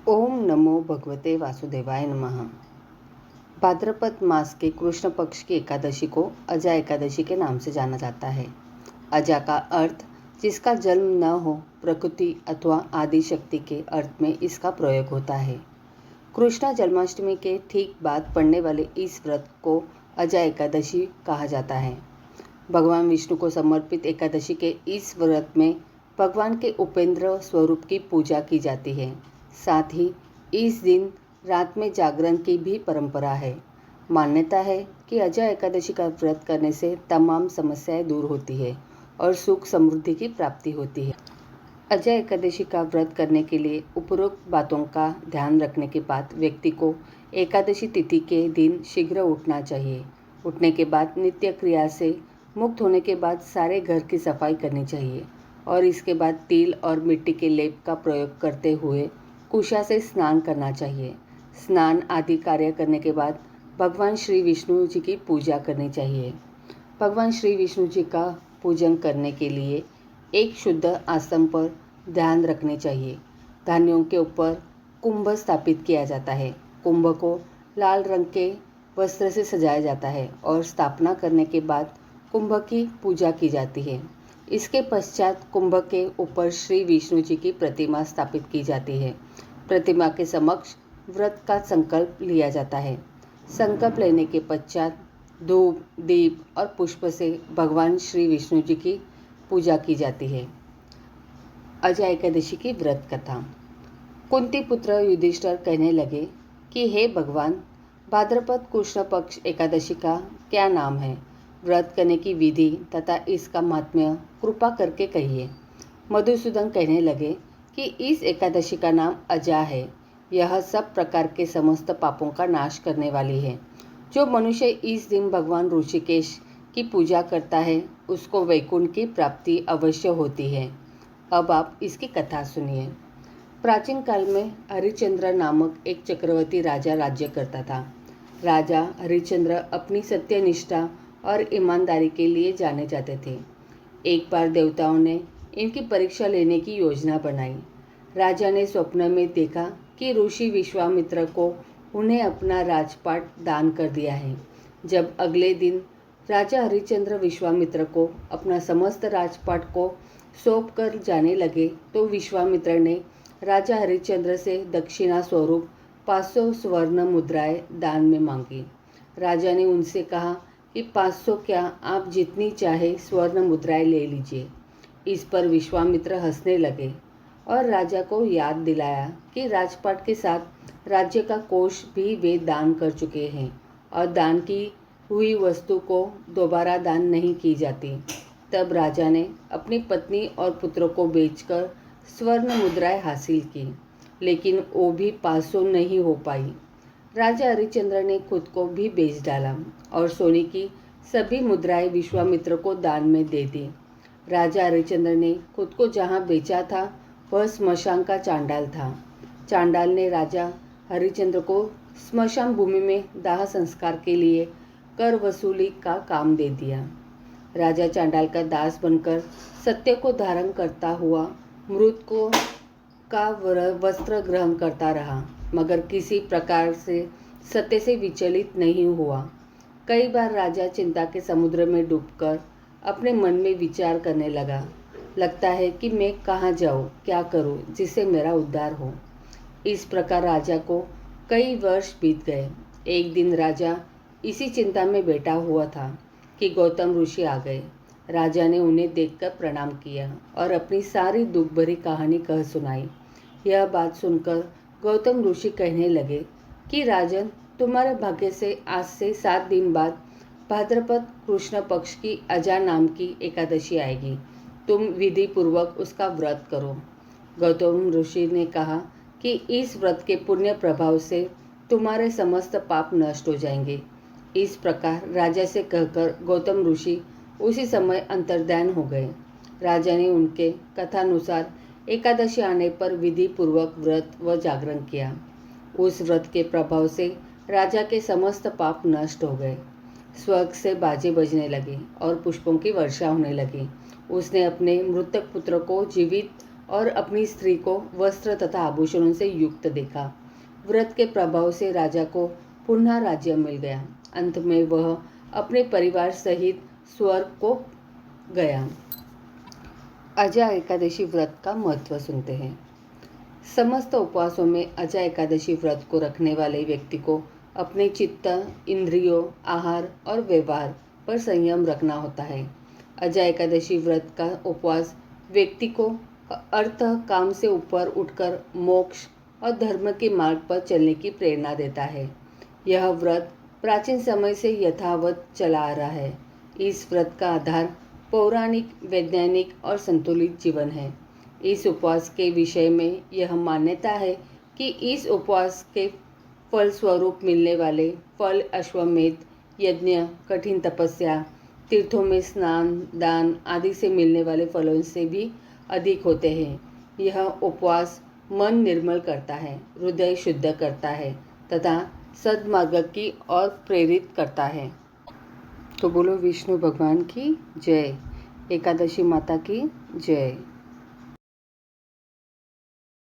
ओम नमो भगवते वासुदेवाय नमः। भाद्रपद मास के कृष्ण पक्ष की एकादशी को अजा एकादशी के नाम से जाना जाता है। अजा का अर्थ जिसका जन्म न हो, प्रकृति अथवा आदि शक्ति के अर्थ में इसका प्रयोग होता है। कृष्ण जन्माष्टमी के ठीक बाद पड़ने वाले इस व्रत को अजा एकादशी कहा जाता है। भगवान विष्णु को समर्पित एकादशी के इस व्रत में भगवान के उपेंद्र स्वरूप की पूजा की जाती है। साथ ही इस दिन रात में जागरण की भी परंपरा है। मान्यता है कि अजा एकादशी का व्रत करने से तमाम समस्याएं दूर होती है और सुख समृद्धि की प्राप्ति होती है। अजा एकादशी का व्रत करने के लिए उपरोक्त बातों का ध्यान रखने के बाद व्यक्ति को एकादशी तिथि के दिन शीघ्र उठना चाहिए। उठने के बाद नित्य क्रिया से मुक्त होने के बाद सारे घर की सफाई करनी चाहिए और इसके बाद तिल और मिट्टी के लेप का प्रयोग करते हुए कुशा से स्नान करना चाहिए। स्नान आदि कार्य करने के बाद भगवान श्री विष्णु जी की पूजा करनी चाहिए। भगवान श्री विष्णु जी का पूजन करने के लिए एक शुद्ध आसन पर ध्यान रखने चाहिए। धान्यों के ऊपर कुंभ स्थापित किया जाता है। कुंभ को लाल रंग के वस्त्र से सजाया जाता है और स्थापना करने के बाद कुंभ की पूजा की जाती है। इसके पश्चात कुंभ के ऊपर श्री विष्णु जी की प्रतिमा स्थापित की जाती है। प्रतिमा के समक्ष व्रत का संकल्प लिया जाता है। संकल्प लेने के पश्चात धूप, दीप और पुष्प से भगवान श्री विष्णु जी की पूजा की जाती है। अजा एकादशी की व्रत कथा। कुंती पुत्र युधिष्ठिर कहने लगे कि हे भगवान, भाद्रपद कृष्ण पक्ष एकादशी का क्या नाम है? व्रत करने की विधि तथा इसका महात्म्य कृपा करके कहिए। मधुसूदन कहने लगे कि इस एकादशी का नाम अजा है। यह सब प्रकार के समस्त पापों का नाश करने वाली है। जो मनुष्य इस दिन भगवान ऋषिकेश की पूजा करता है उसको वैकुंठ की प्राप्ति अवश्य होती है। अब आप इसकी कथा सुनिए। प्राचीन काल में हरिश्चंद्र नामक एक चक्रवर्ती राजा राज्य करता था। राजा हरिश्चंद्र अपनी सत्यनिष्ठा और ईमानदारी के लिए जाने जाते थे। एक बार देवताओं ने इनकी परीक्षा लेने की योजना बनाई। राजा ने स्वप्न में देखा कि ऋषि विश्वामित्र को उन्हें अपना राजपाट दान कर दिया है। जब अगले दिन राजा हरिश्चंद्र विश्वामित्र को अपना समस्त राजपाट को सौंप कर जाने लगे तो विश्वामित्र ने राजा हरिश्चंद्र से दक्षिणा स्वरूप 500 स्वर्ण मुद्राएं दान में मांगी। राजा ने उनसे कहा कि 500 क्या, आप जितनी चाहे स्वर्ण मुद्राएं ले लीजिए। इस पर विश्वामित्र हंसने लगे और राजा को याद दिलाया कि राजपाट के साथ राज्य का कोष भी वे दान कर चुके हैं और दान की हुई वस्तु को दोबारा दान नहीं की जाती। तब राजा ने अपनी पत्नी और पुत्रों को बेचकर स्वर्ण मुद्राएं हासिल की, लेकिन वो भी 500 नहीं हो पाई। राजा हरिश्चंद्र ने खुद को भी बेच डाला और सोने की सभी मुद्राएं विश्वामित्र को दान में दे दी। राजा हरिश्चंद्र ने खुद को जहाँ बेचा था वह स्मशान का चांडाल था। चांडाल ने राजा हरिश्चंद्र को स्मशान भूमि में दाह संस्कार के लिए कर वसूली का काम दे दिया। राजा चांडाल का दास बनकर सत्य को धारण करता हुआ मृत को का वस्त्र ग्रहण करता रहा, मगर किसी प्रकार से सत्य से विचलित नहीं हुआ। कई बार राजा चिंता के समुद्र में डूबकर अपने मन में विचार करने लगा। लगता है कि मैं कहाँ जाऊँ, क्या करूँ जिससे मेरा उद्धार हो। इस प्रकार राजा को कई वर्ष बीत गए। एक दिन राजा इसी चिंता में बैठा हुआ था कि गौतम ऋषि आ गए। राजा ने उन्हें देखकर प्रणाम किया और अपनी सारी दुख भरी कहानी कह सुनाई। यह बात सुनकर गौतम ऋषि कहने लगे कि राजन, तुम्हारे भाग्य से आज से 7 दिन बाद भाद्रपद कृष्ण पक्ष की अजा नाम की एकादशी आएगी। तुम विधि पूर्वक उसका व्रत करो। गौतम ऋषि ने कहा कि इस व्रत के पुण्य प्रभाव से तुम्हारे समस्त पाप नष्ट हो जाएंगे। इस प्रकार राजा से कहकर गौतम ऋषि उसी समय अंतर्ध्यान हो गए। राजा ने उनके कथानुसार एकादशी आने पर विधि पूर्वक व्रत व जागरण किया। उस व्रत के प्रभाव से राजा के समस्त पाप नष्ट हो गए। स्वर्ग से बाजे बजने लगे और पुष्पों की वर्षा होने लगी। उसने अपने मृतक पुत्र को जीवित और अपनी स्त्री को वस्त्र तथा आभूषणों से युक्त देखा। व्रत के प्रभाव से राजा को पुनः राज्य मिल गया। अंत में वह अपने परिवार सहित स्वर्ग को गया। अजय एकादशी व्रत का महत्व सुनते हैं। समस्त उपवासों में अजय एकादशी व्रत को रखने वाले व्यक्ति को अपने चित्त, इंद्रियों, आहार और व्यवहार पर संयम रखना होता है। अजय एकादशी व्रत का उपवास व्यक्ति को अर्थ काम से ऊपर उठकर मोक्ष और धर्म के मार्ग पर चलने की प्रेरणा देता है। यह व्रत प्राचीन समय से यथावत चला आ रहा है। इस व्रत का आधार पौराणिक, वैज्ञानिक और संतुलित जीवन है। इस उपवास के विषय में यह मान्यता है कि इस उपवास के फल स्वरूप मिलने वाले फल अश्वमेध यज्ञ, कठिन तपस्या, तीर्थों में स्नान, दान आदि से मिलने वाले फलों से भी अधिक होते हैं। यह उपवास मन निर्मल करता है, हृदय शुद्ध करता है तथा सद्मार्ग की ओर प्रेरित करता है। तो बोलो विष्णु भगवान की जय, एकादशी माता की जय।